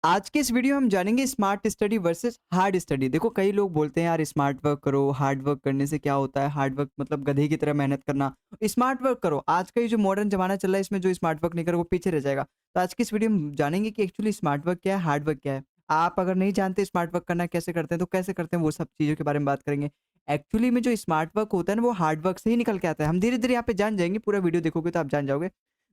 आज के इस वीडियो में हम जानेंगे smart study versus hard study. देखो कई लोग बोलते हैं यार स्मार्ट वर्क करो, हार्ड वर्क करने से क्या होता है? हार्ड वर्क मतलब गधे की तरह मेहनत करना। स्मार्ट वर्क करो, आज का ये जो मॉडर्न जमाना चल रहा है इसमें जो स्मार्ट वर्क नहीं करे वो पीछे रह जाएगा। तो आज की इस वीडियो में हम जानेंगे कि एक्चुअली स्मार्ट वर्क क्या है, हार्ड वर्क क्या है। आप अगर नहीं जानते स्मार्ट वर्क करना कैसे करते हैं तो कैसे करते हैं, वो सब चीज़ों के बारे में बात करेंगे। एक्चुअली में जो स्मार्ट वर्क होता है ना वो हार्ड वर्क से ही निकल के आता है। हम धीरे धीरे यहाँ पे जान जाएंगे, पूरा वीडियो देखोगे तो आप जान जाओगे।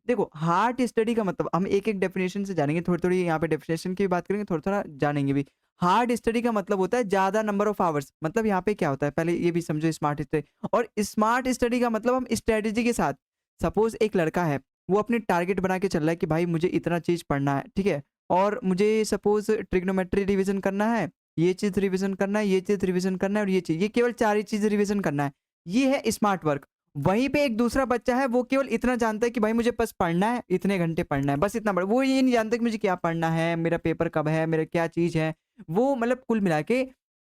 देखो हार्ड स्टडी का मतलब हम एक-एक डेफिनेशन से जानेंगे, थोड़ी-थोड़ी यहाँ पे डेफिनेशन की भी बात करेंगे, थोड़ा-थोड़ा जानेंगे भी। हार्ड स्टडी का मतलब होता है ज़्यादा नंबर ऑफ आवर्स, मतलब यहाँ पे क्या होता है पहले ये भी समझो स्मार्ट स्टडी। और स्मार्ट स्टडी का मतलब हम स्ट्रैटेजी के साथ, सपोज़ एक लड़का है, वो अपने टारगेट बना के चल रहा है कि भाई मुझे इतना चीज़ पढ़ना है, ठीक है? और मुझे सपोज़ ट्रिग्नोमेट्री रिवीज़न करना है, ये चीज़ रिवीज़न करना है, ये चीज़ रिवीज़न करना है और ये चीज़, ये केवल 4 ही चीज़ रिवीज़न करना है। ये है स्मार्ट वर्क। वहीं पे एक दूसरा बच्चा है, वो केवल इतना जानता है कि भाई मुझे बस पढ़ना है, इतने घंटे पढ़ना है, बस इतना पढ़, वो ये नहीं जानता कि मुझे क्या पढ़ना है, मेरा पेपर कब है, मेरा क्या चीज़ है। वो मतलब कुल मिला के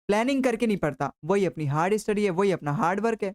प्लानिंग करके नहीं पढ़ता। वही अपनी हार्ड स्टडी है, वही अपना हार्ड वर्क है।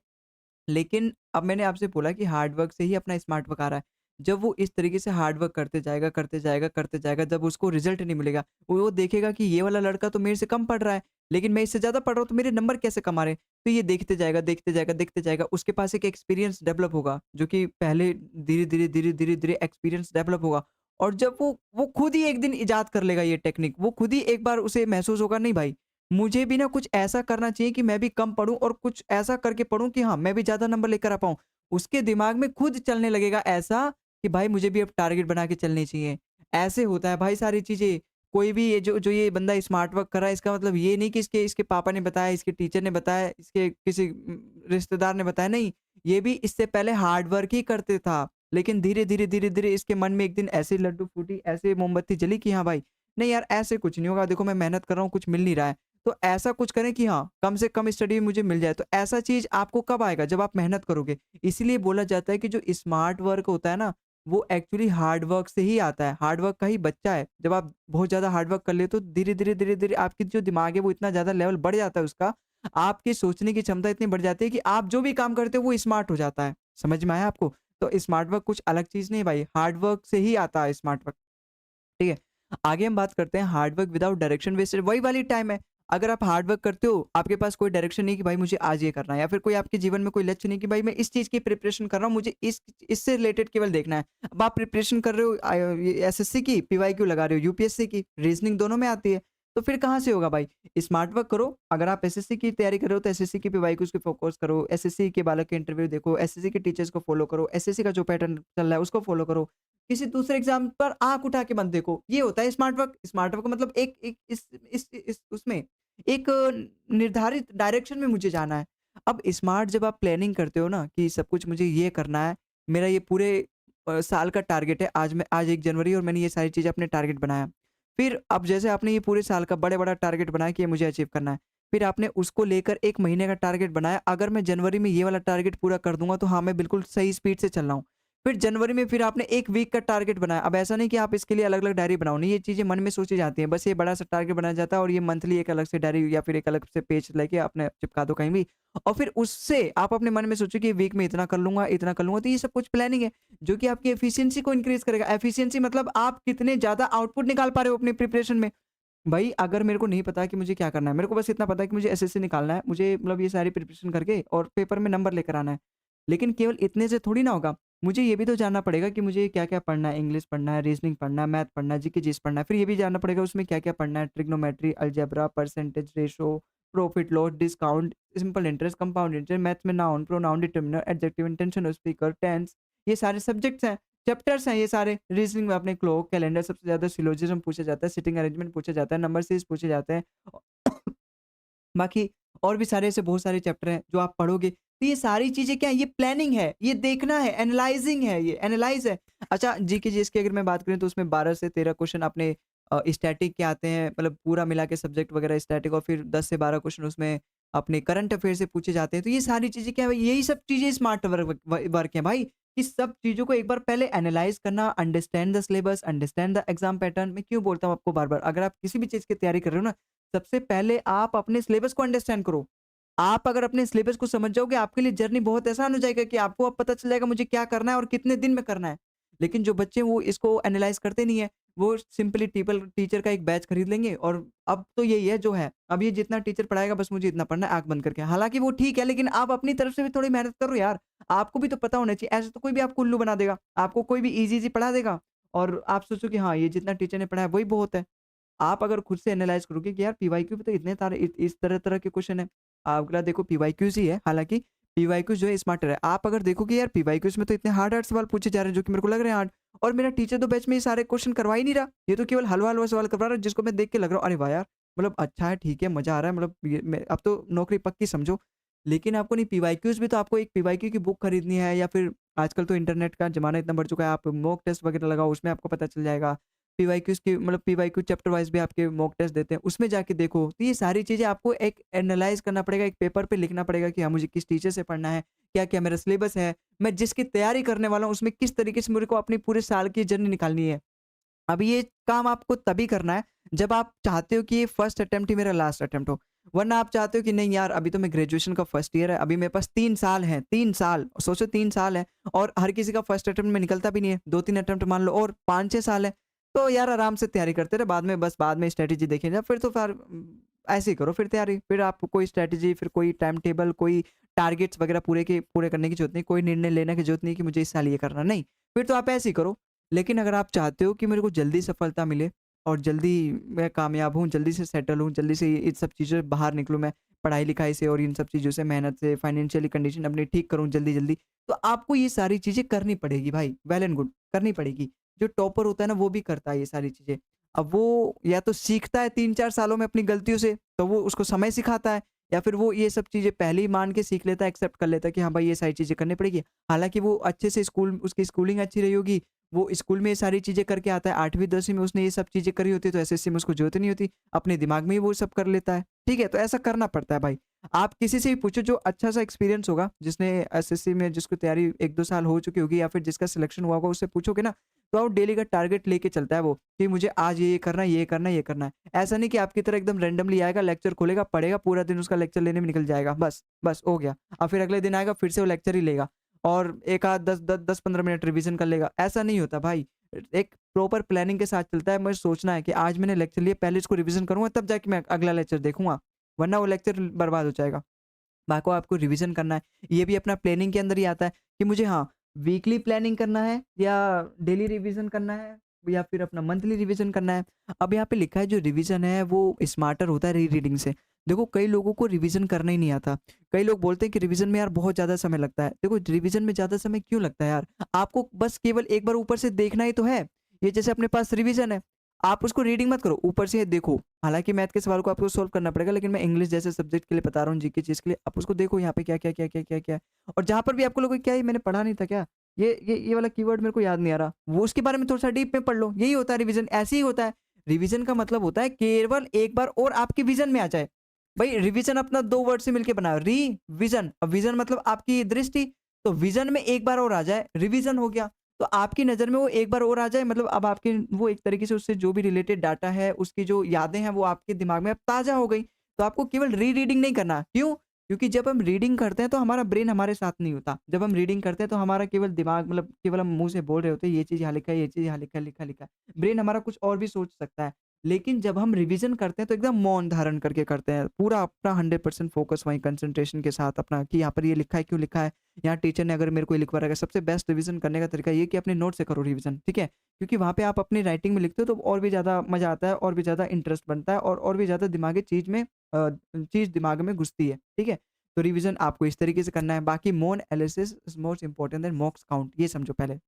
लेकिन अब मैंने आपसे बोला कि हार्ड वर्क से ही अपना स्मार्ट वर्क आ रहा है। जब वो इस तरीके से हार्ड वर्क करते जाएगा, करते जाएगा, करते जाएगा, जब उसको रिज़ल्ट नहीं मिलेगा, वो देखेगा कि ये वाला लड़का तो मेरे से कम पढ़ रहा है, लेकिन मैं इससे ज़्यादा पढ़ रहा हूँ, तो मेरे नंबर कैसे कम आ रहे हैं? तो ये देखते जाएगा, देखते जाएगा, देखते जाएगा। उसके पास एक एक्सपीरियंस डेवलप होगा, जो कि पहले धीरे-धीरे, धीरे-धीरे एक्सपीरियंस डेवलप होगा। और जब वो खुद ही एक दिन इजाद कर लेगा ये टेक्निक, वो खुद ही एक बार उसे महसूस होगा, नहीं भाई मुझे भी ना कुछ ऐसा करना चाहिए कि मैं भी कम पढूँ और कुछ ऐसा करके पढूँ कि हाँ, मैं भी ज़्यादा नंबर लेकर आ पाऊँ। उसके दिमाग में खुद चलने लगेगा ऐसा कि भाई मुझे भी अब टारगेट बना के चलने चाहिए। ऐसे होता है भाई सारी चीज़ें। कोई भी ये जो जो ये बंदा स्मार्ट वर्क कर रहा है, इसका मतलब ये नहीं कि इसके इसके पापा ने बताया, इसके टीचर ने बताया, इसके किसी रिश्तेदार ने बताया, नहीं। ये भी इससे पहले हार्ड वर्क ही करते था। लेकिन धीरे-धीरे, धीरे-धीरे इसके मन में एक दिन ऐसी लड्डू फूटी, ऐसे मोमबत्ती जली कि हाँ भाई, नहीं यार ऐसे कुछ नहीं होगा, देखो मैं मेहनत कर रहा हूँ, कुछ मिल नहीं रहा है। तो ऐसा कुछ करें कि हाँ, कम से कम स्टडी मुझे मिल जाए। तो ऐसा चीज़ आपको कब आएगा? जब आप मेहनत करोगे। इसीलिए बोला जाता है कि जो स्मार्ट वर्क होता है ना, वो एक्चुअली हार्ड वर्क से ही आता है। हार्ड वर्क का ही बच्चा है। जब आप बहुत ज़्यादा हार्ड वर्क कर लेते हो, तो धीरे-धीरे, धीरे-धीरे आपकी जो दिमाग है वो इतना ज़्यादा लेवल बढ़ जाता है उसका, आपकी सोचने की क्षमता इतनी बढ़ जाती है कि आप जो भी काम करते हो वो स्मार्ट हो जाता है। समझ में आया आपको? तो स्मार्ट वर्क कुछ अलग चीज़ नहीं है भाई, हार्ड वर्क से ही आता है स्मार्ट वर्क। ठीक है? आगे हम बात करते हैं hard work without direction wasted, वही वाली टाइम है। अगर आप हार्ड वर्क करते हो, आपके पास कोई डायरेक्शन नहीं कि भाई मुझे आज ये करना है, या फिर कोई आपके जीवन में कोई लक्ष्य नहीं कि भाई मैं इस चीज़ की प्रिपरेशन कर रहा हूँ, मुझे इससे रिलेटेड केवल देखना है। अब आप प्रिपरेशन कर रहे हो ये एसएससी की, पीवाईक्यू लगा रहे हो, यूपीएससी की, रीजनिंग दोनों में आती है। तो फिर कहाँ से होगा भाई? स्मार्ट वर्क करो। अगर आप एसएससी की तैयारी कर रहे हो तो एसएससी की, पीवाईक्यूज़ पे फोकस करो। एसएससी के बालक के इंटरव्यू देखो, एसएससी के टीचर्स को फॉलो करो, एसएससी का जो पैटर्न चल रहा है उसको फॉलो करो। किसी दूसरे एग्ज़ाम पर आँख उठा के मत देखो। ये होता है स्मार्ट वर्क। स्मार्ट वर्क का मतलब एक एक इस उसमें एक निर्धारित डायरेक्शन में मुझे जाना है। अब स्मार्ट जब आप प्लानिंग करते हो ना कि सब कुछ मुझे ये करना है, मेरा ये पूरे साल का टारगेट है, आज 1 जनवरी और मैंने ये सारी चीज़ें अपने टारगेट बनाया। फिर अब जैसे आपने ये पूरे साल का बड़ा-बड़ा टारगेट बनाया कि ये मुझे अचीव करना है। फिर आपने उसको लेकर 1 महीने का टारगेट बनाया, अगर मैं जनवरी में ये वाला टारगेट पूरा कर दूँगा तो हाँ, मैं बिल्कुल सही स्पीड से चल रहा हूँ। फिर जनवरी में फिर आपने 1 वीक का टारगेट बनाया। अब ऐसा नहीं कि आप इसके लिए अलग-अलग डायरी बनाओ, नहीं, ये चीज़ें मन में सोची जाती हैं। बस ये बड़ा-सा टारगेट बनाया जाता है और ये मंथली एक अलग से डायरी या फिर एक अलग से पेज लेके आपने चिपका दो कहीं भी, और फिर उससे आप अपने मन में सोचो कि वीक में इतना कर लूँगा, इतना कर लूँगा। तो ये सब कुछ प्लानिंग है, जो कि आपकी एफिशिएंसी को इंक्रीज़ करेगा। एफिशिएंसी मतलब आप कितने ज़्यादा आउटपुट निकाल पा रहे हो अपनी प्रिपरेशन में। भाई अगर मेरे को नहीं पता कि मुझे क्या करना है, मेरे को बस इतना पता है कि मुझे एसएससी निकालना है, मुझे मतलब ये सारी प्रिपरेशन करके और पेपर में नंबर लेकर आना है। लेकिन केवल इतने से थोड़ी ना होगा, मुझे ये भी तो जानना पड़ेगा कि मुझे क्या-क्या पढ़ना है, इंग्लिश पढ़ना है, रीजनिंग पढ़ना है, मैथ पढ़ना है, जीके जीएस पढ़ना है। फिर ये भी जानना पड़ेगा उसमें क्या-क्या पढ़ना है, trigonometry, algebra, percentage ratio, profit loss, discount, simple interest, compound interest, maths में noun, pronoun, determiner, adjective, intention of speaker, tense, ये सारे सब्जेक्ट्स हैं। चैप्टर्स हैं ये सारे। रीजनिंग में अपने क्लॉक, कैलेंडर, सबसे ज़्यादा सिलोजिज़्म पूछा जाता है, सिटिंग अरेंजमेंट पूछा जाता है, नंबर सीरीज़ पूछे जाते हैं। बाकी और भी सारे ऐसे बहुत सारे चैप्टर हैं जो आप पढ़ोगे। तो ये सारी चीज़ें क्या है? ये प्लानिंग है, ये देखना है, एनालाइज़िंग है, ये एनालाइज़ है। अच्छा जीके जीएस की अगर मैं बात करूँ तो उसमें 12 से 13 क्वेश्चन अपने स्टैटिक के आते हैं, मतलब पूरा मिला के सब्जेक्ट वगैरह स्टैटिक, और फिर 10 से 12 क्वेश्चन उसमें अपने करंट अफेयर से पूछे जाते हैं। तो ये सारी चीज़ें क्या है? यही सब चीज़ें स्मार्ट वर्क है भाई। इस सब चीज़ों को एक बार पहले एनालाइज़ करना, understand the syllabus, understand the exam pattern. मैं क्यों बोलता हूँ आपको बार-बार, अगर आप किसी भी चीज़ की तैयारी कर रहे हो ना, सबसे पहले आप अपने सिलेबस को अंडरस्टैंड करो। आप अगर अपने सिलेबस को समझ जाओगे, आपके लिए जर्नी बहुत आसान हो जाएगा कि आपको अब पता चल जाएगा मुझे क्या करना है और कितने दिन में करना है। लेकिन जो बच्चे वो इसको एनालाइज़ करते नहीं है, वो सिंपली टीचर का एक बैच खरीद लेंगे और अब तो यही है जो है। अब ये जितना टीचर पढ़ाएगा बस मुझे इतना पढ़ना है आँख बंद करके। हालाँकि वो ठीक है लेकिन आप अपनी तरफ से भी थोड़ी मेहनत करो यार। आपको भी तो पता होना चाहिए, ऐसे तो कोई भी आपको उल्लू बना देगा। आपको कोई भी ईज़ी-ईज़ी पढ़ा देगा और आप सोचो कि हाँ, ये जितना टीचर ने पढ़ाया वही बहुत है। आप अगर खुद से एनालाइज़ करोगे कि यार पीवाईक्यू में तो इतने तारे इस तरह-तरह के क्वेश्चन हैं। अगला देखो पीवाईक्यूज़ ही है, हालाँकि पीवाईक्यूज़ जो है स्मार्टर है। आप अगर देखोगे यार पीवाईक्यूज़ में तो इतने हार्ड-हार्ड सवाल पूछे जा रहे हैं जो कि मेरे को लग रहे हैं हार्ड और मेरा टीचर तो बैच में ये सारे क्वेश्चन करवा ही नहीं रहा। ये तो केवल हलवा-हलवा सवाल करवा रहा है जिसको मैं देख के लग रहा हूँ अरे वाह यार! मतलब अच्छा है, ठीक है, मज़ा आ रहा है मतलब ये मैं अब तो नौकरी पक्की समझो। लेकिन आपको नहीं पीवाईक्यूज़ भी तो आपको एक पीवाईक्यू की बुक खरीदनी है या फिर आजकल तो इंटरनेट का ज़माना इतना बढ़ चुका है, आप मॉक टेस्ट वगैरह लगाओ उसमें आपको पता चल जाएगा। पीवाईक्यूज़ की मतलब पीवाईक्यू चैप्टर वाइज़ भी आपके मॉक टेस्ट देते हैं, उसमें जाके देखो। तो ये सारी चीज़ें आपको एक एनालाइज़ करना पड़ेगा, एक पेपर पे लिखना पड़ेगा कि हाँ, मुझे किस टीचर से पढ़ना है, क्या-क्या मेरा सिलेबस है, मैं जिसकी तैयारी करने वाला हूँ, उसमें किस तरीके से मेरे को अपनी पूरे साल की जर्नी निकालनी है। अब ये काम आपको तभी करना है, जब आप चाहते हो कि ये फर्स्ट अटेम्प्ट ही मेरा लास्ट अटेम्प्ट हो। वरना आप चाहते हो कि नहीं यार, अभी तो मैं ग्रेजुएशन का फर्स्ट ईयर है, अभी मेरे पास 3 साल हैं, 3 साल, सोचो 3 साल है और हर किसी का फर्स्ट अटेम्प्ट में निकलता भी नहीं है। 2-3 अटेम्प्ट मान लो और 5-6 साल है, तो यार आराम से तैयारी करते रहे, बाद में स्ट्रैटेजी देखेंगे। फिर तो फिर ऐसे ही करो फिर तैयारी, फिर आपको कोई स्ट्रैटेजी, फिर कोई टाइम टेबल, कोई टारगेट्स वगैरह पूरे करने की ज़रूरत नहीं, कोई निर्णय लेने की ज़रूरत नहीं कि मुझे इस साल ये करना, नहीं। फिर तो आप ऐसे ही करो। लेकिन अगर आप चाहते हो कि मेरे को जल्दी सफलता मिले और जल्दी मैं कामयाब हूँ, जल्दी से सेटल हूँ, जल्दी से इन सब चीज़ों से बाहर निकलूँ मैं, पढ़ाई-लिखाई से और इन सब चीज़ों से, मेहनत से, फाइनेंशियली कंडीशन अपनी ठीक करूँ जल्दी-जल्दी, तो आपको ये सारी चीज़ें करनी पड़ेगी भाई, वेल एंड गुड, करनी पड़ेगी। जो टॉपर होता है ना, वो भी करता है ये सारी चीज़ें। अब वो या तो सीखता है 3-4 सालों में अपनी गलतियों से, तो वो उसको समय सिखाता है या फिर वो ये सब चीज़ें पहले ही मान के सीख लेता है, एक्सेप्ट कर लेता है कि हाँ भाई, ये सारी चीज़ें करनी पड़ेगी। हालाँकि वो अच्छे से उसकी स्कूलिंग अच्छी रही होगी, वो स्कूल में ये सारी चीज़ें करके आता है, 8वीं 10वीं में उसने ये सब चीज़ें करी होती है, तो एसएससी में उसको ज़रूरत ही नहीं होती, अपने दिमाग में ही वो सब कर लेता है। ठीक है? तो ऐसा करना पड़ता है भाई। आप किसी से भी पूछो जो अच्छा-सा एक्सपीरियंस होगा, जिसने एसएससी में जिसको तैयारी 1-2 साल हो चुकी होगी या फिर जिसका सिलेक्शन हुआ होगा, उससे पूछोगे ना, तो वो डेली का टारगेट लेके चलता है वो, कि मुझे आज ये करना है, ये करना है, ये करना है। ऐसा नहीं कि आपकी तरह एकदम रैंडमली आएगा, लेक्चर खोलेगा, पढ़ेगा, पूरा दिन उसका लेक्चर लेने में निकल जाएगा, बस हो गया। अब फिर अगले दिन आएगा, फिर से वो लेक्चर ही लेगा और एक आध 10-15 मिनट रिवीजन कर लेगा। ऐसा नहीं होता भाई। एक प्रॉपर प्लानिंग के साथ चलता है। मुझे सोचना है कि आज मैंने लेक्चर लिया, पहले इसको रिवीजन करूँगा, तब जाके मैं अगला लेक्चर देखूँगा, वरना वो लेक्चर बर्बाद हो जाएगा। बाको आपको रिवीजन करना है। ये भी अपना प्लानिंग के अंदर ही आता है कि मुझे हाँ, वीकली प्लानिंग करना है या डेली रिवीजन करना है या फिर अपना मंथली रिवीजन करना है। अब यहाँ पे लिखा है जो रिवीजन है वो स्मार्टर होता है री-रीडिंग से। देखो कई लोगों को रिवीजन करना ही नहीं आता। कई लोग बोलते हैं कि रिवीजन में यार बहुत ज़्यादा समय लगता है। देखो रिवीजन में ज़्यादा समय क्यों लगता है यार? आपको बस केवल एक बार ऊपर से देखना ही तो है। ये जैसे अपने पास रिवीजन है, आप उसको रीडिंग मत करो, ऊपर से देखो। हालाँकि मैथ के सवाल को आपको सॉल्व करना पड़ेगा, लेकिन मैं इंग्लिश जैसे सब्जेक्ट के लिए बता रहा हूँ, जीके चीज़ के लिए, आप उसको देखो यहाँ पे क्या-क्या, क्या-क्या, क्या-क्या है और जहाँ पर भी आपको लगे क्या ये मैंने पढ़ा नहीं था क्या? ये वाला कीवर्ड मेरे को याद नहीं आ रहा, वो उसके बारे में थोड़ा-सा डीप में पढ़ लो, यही होता है रिवीजन, ऐसे ही होता है। रिवीजन का मतलब होता है केवल एक बार और आपके विज़न में आ जाए। भई रिवीजन अपना 2 वर्ड से मिलके बना है, री-विज़न। अब विज़न मतलब आपकी दृष्टि, तो विज़न में एक बार और आ जाए, रिवीजन हो गया। तो आपकी नज़र में वो एक बार और आ जाए मतलब अब आपके वो एक तरीके से उससे जो भी रिलेटेड डाटा है, उसकी जो यादें हैं वो आपके दिमाग में अब ताज़ा हो गई। तो आपको केवल री-रीडिंग नहीं करना। क्यों? क्योंकि जब हम रीडिंग करते हैं तो हमारा ब्रेन हमारे साथ नहीं होता। जब हम रीडिंग करते हैं तो हमारा केवल दिमाग मतलब केवल हम मुँह से बोल रहे होते हैं ये चीज़ यहाँ लिखा है, ये चीज़ यहाँ लिखा है, लिखा-लिखा है। ब्रेन हमारा कुछ और भी सोच सकता है। लेकिन जब हम रिवीजन करते हैं तो एकदम मौन धारण करके करते हैं। पूरा अपना 100% फ़ोकस वहीं कंसंट्रेशन के साथ अपना कि यहाँ पर ये लिखा है, क्यों लिखा है? यहाँ टीचर ने अगर मेरे को ये लिखवा रखा है, सबसे बेस्ट रिवीजन करने का तरीका ये है कि अपने नोट से करो रिवीजन, ठीक है? क्योंकि वहाँ पे आप अपनी राइटिंग में लिखते हो तो और भी ज़्यादा मज़ा आता है और भी ज़्यादा इंटरेस्ट बनता है और भी ज़्यादा दिमागी चीज़ दिमाग में घुसती है, ठीक है? तो रिवीजन आपको इस तरीके से करना है। बाकी मोन analysis is most important then मॉक्स count, ये समझो पहले।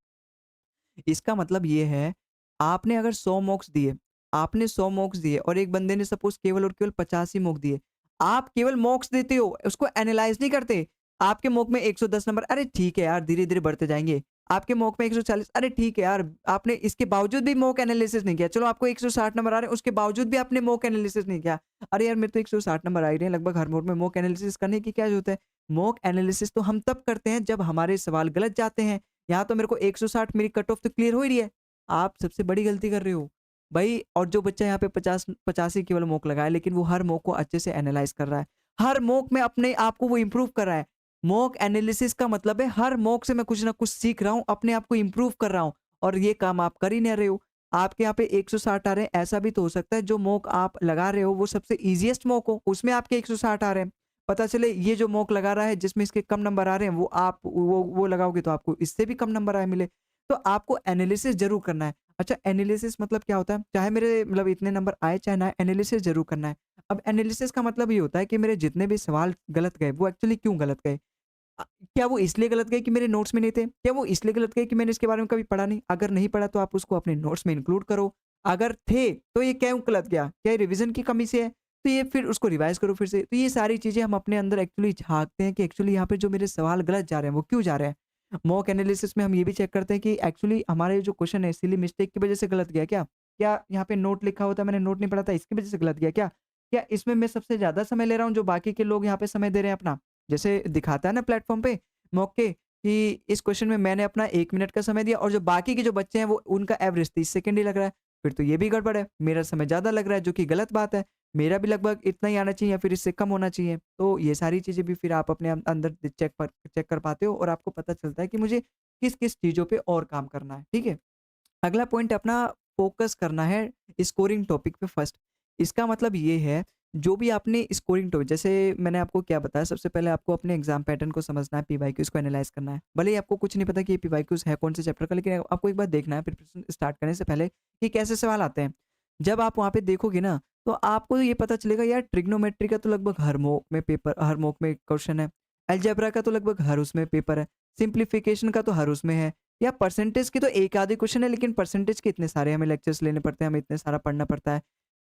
इसका मतलब ये है, आपने अगर 100 मॉक्स दिए, आपने 100 मॉक्स दिए और एक बंदे ने सपोज़ केवल और केवल 85 मॉक दिए। आप केवल मॉक्स देते हो, उसको एनालाइज़ नहीं करते। आपके मॉक में 110 नंबर, अरे ठीक है यार, धीरे-धीरे बढ़ते जाएँगे। आपके मॉक में 140, अरे ठीक है यार, आपने इसके बावजूद भी मॉक एनालिसिस नहीं किया। चलो आपको 160 नंबर आ रहे हैं, उसके बावजूद भी आपने मॉक एनालिसिस नहीं किया। अरे यार, मेरे तो 160 नंबर आ ही रहे हैं लगभग हर मोड में, मॉक एनालिसिस करने की क्या ज़रूरत है? मॉक एनालिसिस तो हम तब करते हैं जब हमारे सवाल गलत जाते हैं। यहाँ तो मेरे को 160 मेरी कट ऑफ तो क्लियर हो ही रही है। आप सबसे बड़ी गलती कर रहे हो। भई और जो बच्चा यहाँ पे 85 केवल मॉक लगाया लेकिन वो हर मॉक को अच्छे से एनालाइज़ कर रहा है। हर मॉक में अपने आप को वो इम्प्रूव कर रहा है। मॉक एनालिसिस का मतलब है हर मॉक से मैं कुछ ना कुछ सीख रहा हूँ, अपने आप को इम्प्रूव कर रहा हूँ और ये काम आप कर ही नहीं रहे हो, आपके यहाँ पे 160 आ रहे हैं, ऐसा भी तो हो सकता है जो मॉक आप लगा रहे हो वो सबसे ईज़ीएस्ट मॉक हो, उसमें आपके 160 आ रहे हैं। पता चले ये जो मॉक लगा रहा है जिसमें इसके कम नंबर आ रहे हैं, वो आप वो लगाओगे तो आपको इससे भी कम नंबर आए मिले। तो आपको एनालिसिस ज़रूर करना है। अच्छा, एनालिसिस मतलब क्या होता है? चाहे मेरे मतलब इतने नंबर आए चाहे ना आए, एनालिसिस ज़रूर करना है। अब एनालिसिस का मतलब ये होता है कि मेरे जितने भी सवाल गलत गए, वो एक्चुअली क्यों गलत गए? क्या वो इसलिए गलत गए कि मेरे नोट्स में नहीं थे? क्या वो इसलिए गलत गए कि मैंने इसके बारे में कभी पढ़ा नहीं? अगर नहीं पढ़ा तो आप उसको अपने नोट्स में इंक्लूड करो। अगर थे, तो ये क्यों गलत गया? क्या ये रिवीजन की कमी से है? तो ये फिर उसको रिवाइज़ करो फिर से। तो ये सारी चीज़ें हम अपने अंदर एक्चुअली झाँकते हैं कि एक्चुअली यहाँ पे जो मेरे सवाल गलत जा रहे हैं, वो क्यों जा रहे हैं? मॉक एनालिसिस में हम ये भी चेक करते हैं कि एक्चुअली हमारे जो क्वेश्चन है सिली मिस्टेक की वजह से गलत गया क्या? क्या यहाँ पे नोट लिखा होता मैंने नोट नहीं पढ़ा था इसकी वजह से गलत गया क्या? क्या इसमें मैं सबसे ज़्यादा समय ले रहा हूँ जो बाकी के लोग यहाँ पे समय दे रहे हैं अपना? जैसे दिखाता है ना प्लेटफ़ॉर्म पे मौके कि इस क्वेश्चन में मैंने अपना 1 मिनट का समय दिया और जो बाकी के जो बच्चे हैं वो उनका एवरेज 30 सेकंड ही लग रहा है। फिर तो ये भी गड़बड़ है, मेरा समय ज़्यादा लग रहा है जो कि गलत बात है। मेरा भी लगभग इतना ही आना चाहिए या फिर इससे कम होना चाहिए। तो ये सारी चीज़ें भी फिर आप अपने अंदर चेक कर पाते हो और आपको पता चलता है कि मुझे किस-किस चीज़ों पे और काम करना है, ठीक है? अगला पॉइंट अपना फ़ोकस करना है स्कोरिंग टॉपिक पे फर्स्ट। इसका मतलब ये है, जो भी आपने स्कोरिंग टॉपिक जैसे मैंने आपको क्या बताया सबसे पहले आपको अपने एग्ज़ाम पैटर्न को समझना है, पीवाईक्यूज़ को एनालाइज़ करना है। भले ही आपको कुछ नहीं पता कि ये पीवाईक्यूज़ है कौन से चैप्टर का लेकिन आपको एक बार देखना है प्रिपरेशन स्टार्ट करने से पहले कि कैसे सवाल आते हैं। जब आप वहाँ पे देखोगे ना, तो आपको ये पता चलेगा यार ट्रिग्नोमेट्री का तो लगभग हर मॉक में क्वेश्चन है। अलजेब्रा का तो लगभग हर उसमें पेपर है। सिम्प्लीफिकेशन का तो हर उसमें है। या परसेंटेज की तो एक आधे क्वेश्चन है लेकिन परसेंटेज के इतने सारे हमें लेक्चर्स लेने पड़ते हैं, हमें इतने सारा पढ़ना पड़ता है।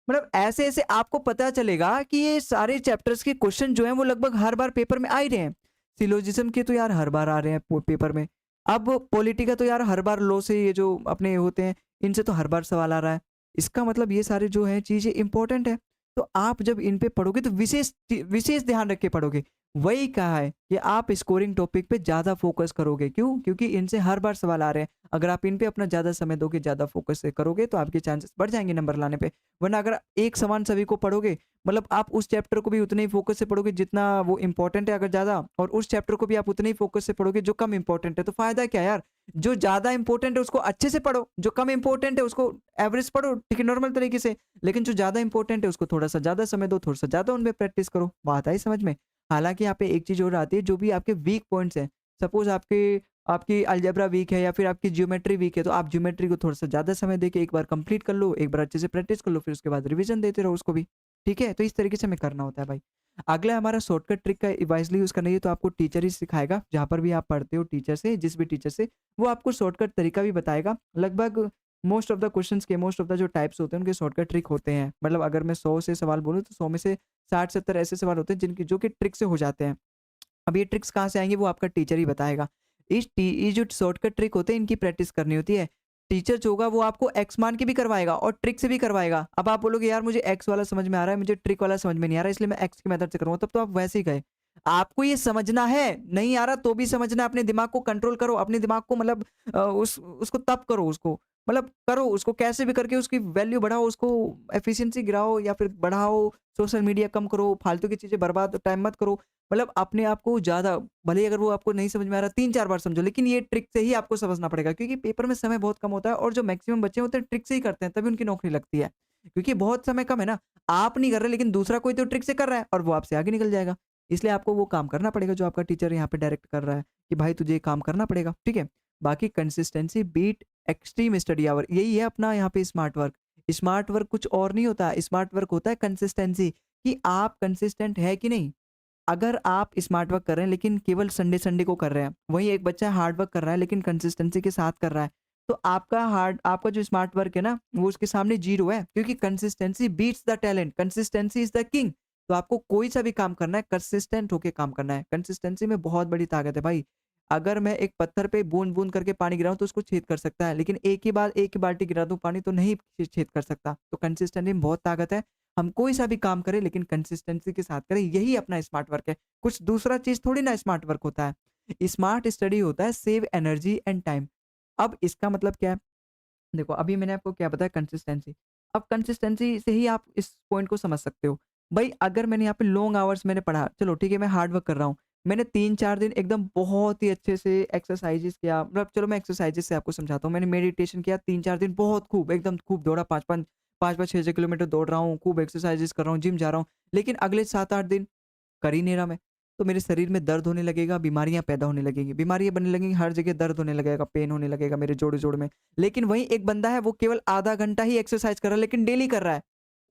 मतलब ऐसे-ऐसे आपको पता चलेगा कि ये सारे चैप्टर्स के क्वेश्चन जो हैं वो लगभग हर बार पेपर में आ ही रहे हैं। सिलोजिज़्म के तो यार हर बार आ रहे हैं पेपर में। अब पॉलिटी का तो यार हर बार लॉ से ये जो अपने होते हैं, इनसे तो हर बार सवाल आ रहा है। इसका मतलब ये सारे जो हैं चीज़ें इम्पोर्टेंट है। तो आप जब इन पे पढ़ोगे तो विशेष ध्यान रख के पढ़ोगे। वही कहा है कि आप स्कोरिंग टॉपिक पे ज़्यादा फ़ोकस करोगे। क्यों? क्योंकि इनसे हर बार सवाल आ रहे हैं। अगर आप इन पे अपना ज़्यादा समय दोगे, ज़्यादा फ़ोकस से करोगे तो आपके चांसेस बढ़ जाएँगे नंबर लाने पे। वरना अगर एक समान सभी को पढ़ोगे, मतलब आप उस चैप्टर को भी उतने ही फ़ोकस से पढ़ोगे जितना वो इम्पोर्टेंट है अगर ज़्यादा और उस चैप्टर को भी आप उतने ही फ़ोकस से पढ़ोगे जो कम इम्पोर्टेंट है, तो फ़ायदा क्या है यार? जो ज़्यादा इम्पोर्टेंट है उसको अच्छे से पढ़ो, जो कम इम्पोर्टेंट है उसको एवरेज पढ़ो, ठीक है, नॉर्मल तरीके से। लेकिन जो ज़्यादा इम्पोर्टेंट है उसको थोड़ा-सा ज़्यादा समय दो, थोड़ा-सा ज़्यादा उनमें प्रैक्टिस करो। बात आई समझ में? हालाँकि यहाँ पे एक चीज़ और आती है, जो भी आपके वीक पॉइंट्स हैं, सपोज़ आपकी अलजेब्रा वीक है या फिर आपकी ज्योमेट्री वीक है, तो आप ज्योमेट्री को थोड़ा-सा ज़्यादा समय देके एक बार कंप्लीट कर लो, एक बार अच्छे से प्रैक्टिस कर लो, फिर उसके बाद रिवीजन देते रहो उसको भी। ठीक है? तो इस तरीके से हमें करना होता है भाई। अगला हमारा शॉर्टकट ट्रिक का वाइज़ली यूज़ करना, ये तो आपको टीचर ही सिखाएगा, जहाँ पर भी आप पढ़ते हो टीचर से, जिस भी टीचर से, वो आपको शॉर्टकट तरीका भी बताएगा। लगभग मोस्ट ऑफ द जो टाइप्स होते हैं, उनके शॉर्टकट ट्रिक होते हैं। मतलब अगर मैं 100 से सवाल बोलूँ, तो 100 में से 60-70 ऐसे सवाल होते हैं जिनकी जो कि ट्रिक से हो जाते हैं। अब ये ट्रिक्स कहाँ से आएँगे वो आपका टीचर ही बताएगा। ये जो शॉर्टकट ट्रिक होते हैं इनकी प्रैक्टिस करनी होती है। टीचर जो होगा वो आपको एक्स मान के भी करवाएगा और ट्रिक से भी करवाएगा। अब आप बोलोगे यार मुझे एक्स वाला समझ में आ रहा है, मुझे ट्रिक वाला समझ में नहीं आ रहा है इसलिए मैं एक्स की मेथड से करूँगा, तब तो आप वैसे ही गए। आपको ये समझना है, नहीं आ रहा तो भी समझना है, अपने दिमाग को कंट्रोल करो, अपने दिमाग को मतलब उसको तप करो उसको। मतलब करो उसको कैसे भी करके उसकी वैल्यू बढ़ाओ, उसको एफिशिएंसी गिराओ या फिर बढ़ाओ, सोशल मीडिया कम करो, फालतू की चीज़ें बर्बाद टाइम मत करो। मतलब अपने आप को ज़्यादा भले ही अगर वो आपको नहीं समझ में आ रहा 3-4 बार समझो, लेकिन ये ट्रिक से ही आपको समझना पड़ेगा क्योंकि पेपर में समय बहुत कम होता है और जो मैक्सिमम बच्चे होते हैं ट्रिक से ही करते हैं, तभी उनकी नौकरी लगती है। क्योंकि बहुत समय कम है ना, आप नहीं कर रहे लेकिन दूसरा कोई तो ट्रिक से कर रहा है और वो आपसे आगे निकल जाएगा। इसलिए आपको वो काम करना पड़ेगा जो आपका टीचर यहाँ पे डायरेक्ट कर रहा है कि भाई तुझे ये काम करना पड़ेगा, ठीक है? बाकी consistency beat extreme study hour, यही है अपना यहाँ पे स्मार्ट वर्क। स्मार्ट वर्क कुछ और नहीं होता, स्मार्ट वर्क होता है कंसिस्टेंसी, कि आप कंसिस्टेंट है कि नहीं? अगर आप स्मार्ट वर्क कर रहे हैं लेकिन केवल संडे-संडे को कर रहे हैं, वहीं एक बच्चा हार्ड वर्क कर रहा है लेकिन कंसिस्टेंसी के साथ कर रहा है, तो आपका जो स्मार्ट वर्क है ना, वो उसके सामने ज़ीरो है क्योंकि consistency beats the talent, consistency is the king. तो आपको कोई सा भी काम करना है, कंसिस्टेंट होके काम करना है। कंसिस्टेंसी में बहुत बड़ी ताकत है भाई। अगर मैं एक पत्थर पे बूँद-बूँद करके पानी गिराऊँ तो उसको छेद कर सकता है, लेकिन एक ही बाल्टी गिरा दूँ पानी तो नहीं छेद कर सकता। तो कंसिस्टेंसी में बहुत ताकत है। हम कोई सा भी काम करें लेकिन कंसिस्टेंसी के साथ करें, यही अपना स्मार्ट वर्क है। कुछ दूसरा चीज़ थोड़ी ना स्मार्ट वर्क होता है। स्मार्ट स्टडी होता है सेव एनर्जी एंड टाइम। अब इसका मतलब क्या है? देखो अभी मैंने आपको क्या बताया कंसिस्टेंसी। अब कंसिस्टेंसी से ही आप इस पॉइंट को समझ सकते हो। भई अगर मैंने यहाँ पे लॉन्ग आवर्स मैंने पढ़ा, चलो ठीक है मैं हार्ड वर्क कर रहा हूँ। मैंने 3-4 दिन एकदम बहुत ही अच्छे से एक्सरसाइज़ेज़ किया, मतलब चलो मैं एक्सरसाइज़ेज़ से आपको समझाता हूँ। मैंने मेडिटेशन किया 3-4 दिन बहुत खूब, एकदम खूब दौड़ा 5-5 6-6 किलोमीटर दौड़ रहा हूँ, खूब एक्सरसाइज़ेज़ कर रहा हूँ, जिम जा रहा हूँ। लेकिन अगले 7-8 दिन कर ही नहीं रहा मैं। तो मेरे शरीर में दर्द होने लगेगा, बीमारियाँ पैदा होने लगेंगी, बीमारियाँ बनने लगेंगी, हर जगह दर्द होने लगेगा, पेन होने लगेगा मेरे जोड़-जोड़ में। लेकिन वहीं एक बंदा है वो केवल आधा घंटा ही एक्सरसाइज़ कर रहा है लेकिन डेली कर रहा है।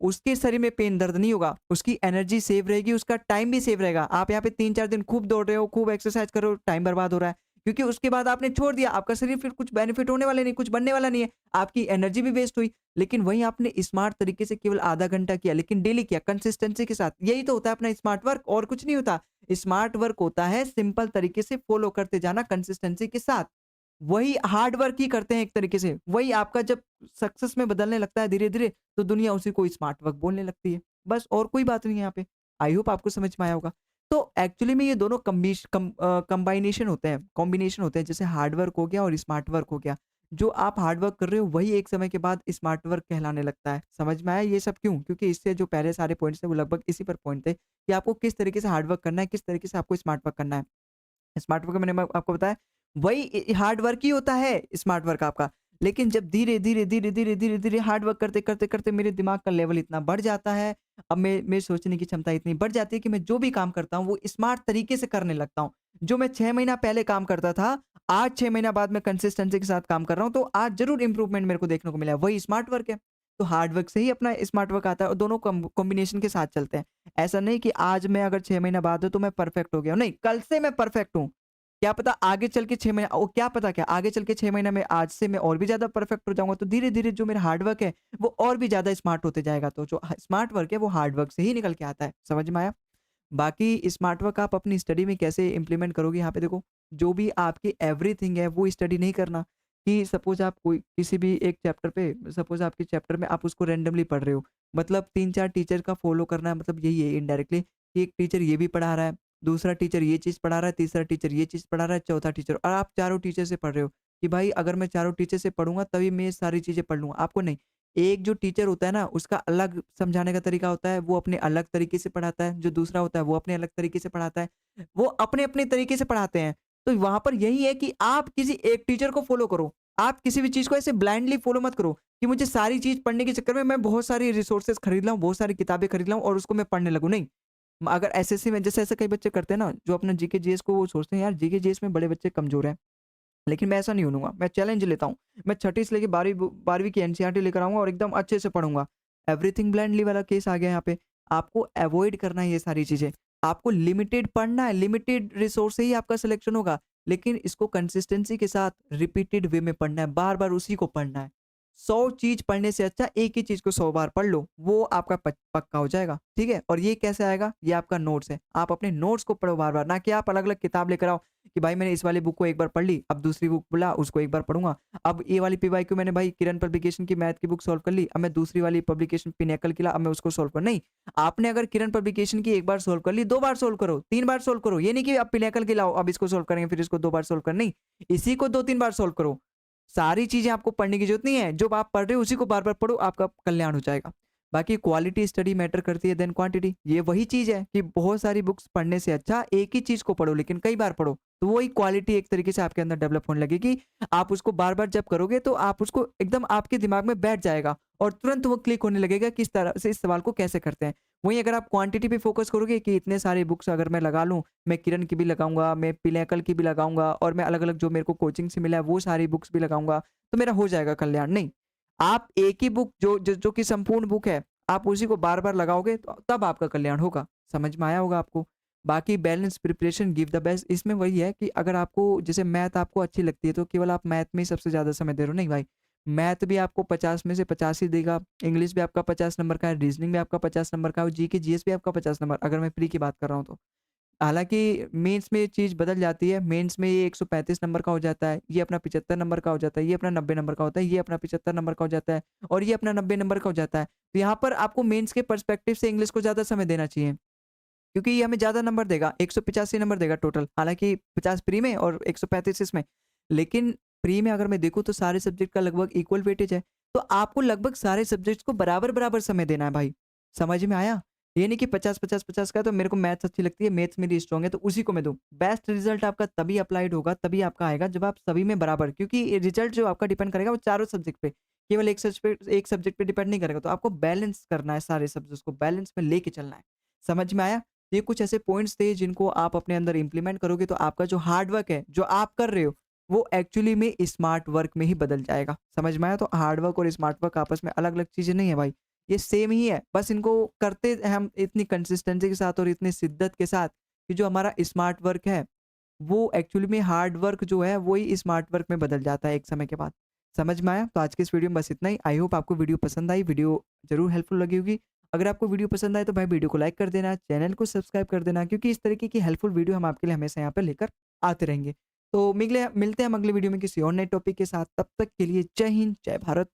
उसके शरीर में पेन दर्द नहीं होगा, उसकी एनर्जी सेव रहेगी, उसका टाइम भी सेव रहेगा। आप यहाँ पे 3-4 दिन खूब दौड़ रहे हो, खूब एक्सरसाइज़ कर रहे हो, टाइम बर्बाद हो रहा है। क्योंकि उसके बाद आपने छोड़ दिया, आपका शरीर फिर कुछ बेनिफिट होने वाला नहीं, कुछ बनने वाला नहीं है। आपकी एनर्जी भी वेस्ट हुई। लेकिन वहीं आपने स्मार्ट तरीके से केवल आधा घंटा किया, लेकिन डेली किया कंसिस्टेंसी के साथ। यही तो होता है अपना स्मार्ट वर्क, और कुछ नहीं होता। स्मार्ट वर्क होता है सिंपल तरीके से फॉलो करते जाना कंसिस्टेंसी के साथ। वही हार्ड वर्क ही करते हैं एक तरीके से। वही आपका जब सक्सेस में बदलने लगता है धीरे-धीरे, तो दुनिया उसी को स्मार्ट वर्क बोलने लगती है। बस और कोई बात नहीं है यहाँ पे। आई होप आपको समझ में आया होगा। तो एक्चुअली में ये दोनों कॉम्बिनेशन होते हैं, कॉम्बिनेशन होते हैं, जैसे हार्ड वर्क हो गया और स्मार्ट वर्क हो गया। जो आप हार्ड वर्क कर रहे हो वही एक समय के बाद स्मार्ट वर्क कहलाने लगता है। समझ में आया ये सब क्यों? क्योंकि इससे जो पहले सारे पॉइंट्स थे वो लगभग इसी पर पॉइंट थे कि आपको किस तरीके से हार्ड वर्क करना है, किस तरीके से आपको स्मार्ट वर्क करना है। स्मार्ट वर्क मैंने आपको बताया, वही हार्ड वर्क ही होता है स्मार्ट वर्क आपका। लेकिन जब धीरे-धीरे हार्ड वर्क करते मेरे दिमाग का लेवल इतना बढ़ जाता है, अब मैं मेरी सोचने की क्षमता इतनी बढ़ जाती है कि मैं जो भी काम करता हूँ वो स्मार्ट तरीके से करने लगता हूँ। जो मैं 6 महीना पहले काम करता था, आज 6 महीना बाद मैं कंसिस्टेंसी के साथ काम कर रहा हूँ, तो आज ज़रूर इम्प्रूवमेंट मेरे को देखने को मिला है। वही स्मार्ट वर्क है। तो हार्ड वर्क से ही अपना स्मार्ट वर्क आता है, और दोनों कॉम्बिनेशन के साथ चलते हैं। ऐसा नहीं कि आज मैं अगर 6 महीना बाद हूँ तो मैं परफेक्ट हो गया हूँ। नहीं, कल से मैं परफेक्ट हूँ। क्या पता आगे चल के 6 महीना, ओ क्या पता क्या आगे चल के 6 महीना में आज से मैं और भी ज़्यादा परफेक्ट हो जाऊँगा, तो धीरे-धीरे जो मेरा हार्ड वर्क है, वो और भी ज़्यादा स्मार्ट होते जाएगा। तो जो स्मार्ट वर्क है वो हार्ड वर्क से ही निकल के आता है। समझ में आया? बाकी स्मार्ट वर्क आप अपनी स्टडी में कैसे इम्प्लीमेंट करोगे, यहाँ पे देखो, जो भी आपकी एवरीथिंग है वो स्टडी नहीं करना। कि सपोज़ आप कोई किसी भी एक चैप्टर पे, सपोज़ आपके चैप्टर में आप उसको रैंडमली पढ़ रहे हो। मतलब 3-4 टीचर का फ़ॉलो करना है, मतलब यही है इनडायरेक्टली कि एक टीचर ये भी पढ़ा रहा है, दूसरा टीचर ये चीज़ पढ़ा रहा है, तीसरा टीचर ये चीज़ पढ़ा रहा है, चौथा टीचर, और आप चारों टीचर से पढ़ रहे हो कि भाई अगर मैं चारों टीचर से पढ़ूँगा तभी मैं ये सारी चीज़ें पढ़ लूँगा। आपको नहीं, एक जो टीचर होता है ना, उसका अलग समझाने का तरीका होता है, वो अपने अलग तरीके से पढ़ाता है, जो दूसरा होता है वो अपने अलग तरीके से पढ़ाता है। वो अपने-अपने तरीके से पढ़ाते हैं। तो वहाँ पर यही है कि आप किसी एक टीचर को फ़ॉलो करो। आप किसी भी चीज़ को ऐसे ब्लाइंडली फ़ॉलो मत करो कि मुझे सारी चीज़ पढ़ने के चक्कर में मैं बहुत सारी रिसोर्सेज़ खरीद लाऊँ, बहुत सारी किताबें खरीद लाऊँ और उसको मैं पढ़ने लगूँ, नहीं। अगर एसएससी में जैसे ऐसे कई बच्चे करते हैं ना, जो अपना जीके जीएस को वो सोचते हैं यार जीके जीएस में बड़े बच्चे कमज़ोर हैं। लेकिन मैं ऐसा नहीं होऊँगा, मैं चैलेंज लेता हूँ। मैं छठी से लेके 12वीं की एनसीईआरटी लेकर आऊँगा और एकदम अच्छे से पढ़ूँगा। एवरीथिंग ब्लाइंडली वाला केस आ गया यहाँ पे। आपको अवॉइड करना है ये सारी चीज़ें। आपको लिमिटेड पढ़ना है, लिमिटेड रिसोर्स से ही आपका सिलेक्शन होगा। लेकिन इसको कंसिस्टेंसी के साथ रिपीटेड वे में पढ़ना है, बार-बार उसी को पढ़ना है। 100 चीज़ पढ़ने से अच्छा एक ही चीज़ को 100 बार पढ़ लो, वो आपका पक्का हो जाएगा, ठीक है? और ये कैसे आएगा? ये आपका नोट्स है। आप अपने नोट्स को पढ़ो बार-बार, ना कि आप अलग-अलग किताब लेकर आओ कि भाई मैंने इस वाली बुक को एक बार पढ़ ली, अब दूसरी बुक मिला उसको एक बार पढ़ूँगा। अब ये वाली पीवाईक्यू मैंने भाई किरण पब्लिकेशन की मैथ की बुक सॉल्व कर ली, अब मैं दूसरी वाली पब्लिकेशन पिनेकल की ला, अब मैं उसको सॉल्व कर नहीं, आपने अगर किरण पब्लिकेशन की 1 बार सॉल्व कर ली, 2 बार सॉल्व करो, 3 बार सॉल्व करो। ये नहीं कि अब पिनेकल की लाओ, अब इसको सॉल्व करेंगे, फिर इसको 2 बार सॉल्व कर नहीं, इसी को 2-3 बार सॉल्व करो। सारी चीज़ें आपको पढ़ने की ज़रूरत नहीं है, जो आप पढ़ रहे हो उसी को बार-बार पढ़ो, आपका कल्याण हो जाएगा। बाकी क्वालिटी स्टडी मैटर करती है देन क्वांटिटी। ये वही चीज़ है कि बहुत सारी बुक्स पढ़ने से अच्छा एक ही चीज़ को पढ़ो लेकिन कई बार पढ़ो। तो वही क्वालिटी एक तरीके से आपके अंदर डेवलप होने लगेगी। आप उसको बार-बार जब करोगे तो आप उसको एकदम आपके दिमाग में बैठ जाएगा और तुरंत वो क्लिक होने लगेगा कि इस तरह से इस सवाल को कैसे करते हैं। वहीं अगर आप क्वांटिटी पे फ़ोकस करोगे कि इतने सारे बुक्स अगर मैं लगा लूँ, मैं किरण की भी लगाऊँगा, मैं पिनाकल की भी लगाऊँगा और मैं अलग-अलग जो मेरे को कोचिंग से मिला है वो सारी बुक्स भी लगाऊँगा, तो मेरा हो जाएगा कल्याण। नहीं, आप एक ही बुक जो कि संपूर्ण बुक है, आप उसी को बार-बार लगाओगे तो तब आपका कल्याण होगा। समझ में आया होगा आपको। बाकी balance preparation give the best, इसमें वही है कि अगर आपको जैसे मैथ आपको अच्छी लगती है तो केवल आप मैथ में ही सबसे ज़्यादा समय दे रहे हो, नहीं भाई। मैथ भी आपको 50 में से 50 ही देगा, इंग्लिश भी आपका 50 नंबर का है, रीज़निंग भी आपका 50 नंबर का है और जीके जीएस भी आपका 50 नंबर, अगर मैं प्री की बात कर रहा हूँ तो। हालाँकि मेंस में ये चीज़ बदल जाती है, मेंस में ये 135 नंबर का हो जाता है, ये अपना 75 नंबर का हो जाता है, ये अपना 90 नंबर का होता है, ये अपना 75 नंबर का हो जाता है और ये अपना 90 नंबर का हो जाता है। तो यहाँ पर आपको मेंस के पर्सपेक्टिव से इंग्लिश को ज़्यादा समय देना चाहिए, क्योंकि ये हमें ज़्यादा नंबर देगा, 185 नंबर देगा टोटल, हालाँकि 50 प्री में और 135 इसमें। लेकिन प्री में अगर मैं देखूँ तो सारे सब्जेक्ट का लगभग इक्वल वेटेज है, तो आपको लगभग सारे सब्जेक्ट्स को बराबर-बराबर समय देना है भाई, समझ में आया? ये नहीं कि 50-50-50 का है तो मेरे को मैथ्स अच्छी लगती है, मैथ्स मेरी स्ट्रॉन्ग है तो उसी को मैं दूँ। बेस्ट रिज़ल्ट आपका तभी अप्लाइड होगा, तभी आपका आएगा जब आप सभी में बराबर, क्योंकि रिज़ल्ट जो आपका डिपेंड करेगा वो चारों सब्जेक्ट पे, केवल एक सब्जेक्ट पे डिपेंड नहीं करेगा। तो आपको बैलेंस करना है, सारे सब्जेक्ट्स को बैलेंस में लेके चलना है। समझ में आया? ये कुछ ऐसे पॉइंट्स थे जिनको आप अपने अंदर इम्प्लीमेंट करोगे तो आपका जो हार्ड वर्क है, जो आप कर रहे हो, वो एक्चुअली में स्मार्ट वर्क में ही बदल जाएगा। समझ में आया? तो हार्ड वर्क और स्मार्ट वर्क आपस में अलग-अलग चीज़ें नहीं है भाई। ये सेम ही है, बस इनको करते हैं हम इतनी कंसिस्टेंसी के साथ और इतनी शिद्दत के साथ कि जो हमारा स्मार्ट वर्क है, वो एक्चुअली में हार्ड वर्क जो है वही स्मार्ट वर्क में बदल जाता है एक समय के बाद। समझ में आया? तो आज की इस वीडियो में बस इतना ही। आई होप आपको वीडियो पसंद आई, वीडियो ज़रूर हेल्पफुल लगी होगी। अगर आपको वीडियो पसंद आए तो भाई वीडियो को लाइक कर देना, चैनल को सब्सक्राइब कर देना, क्योंकि इस तरीके की हेल्पफुल वीडियो हम आपके लिए हमेशा यहाँ पे लेकर आते रहेंगे। तो मिलते हैं हम अगले वीडियो में किसी और नए टॉपिक के साथ। तब तक के लिए जय हिंद, जय भारत।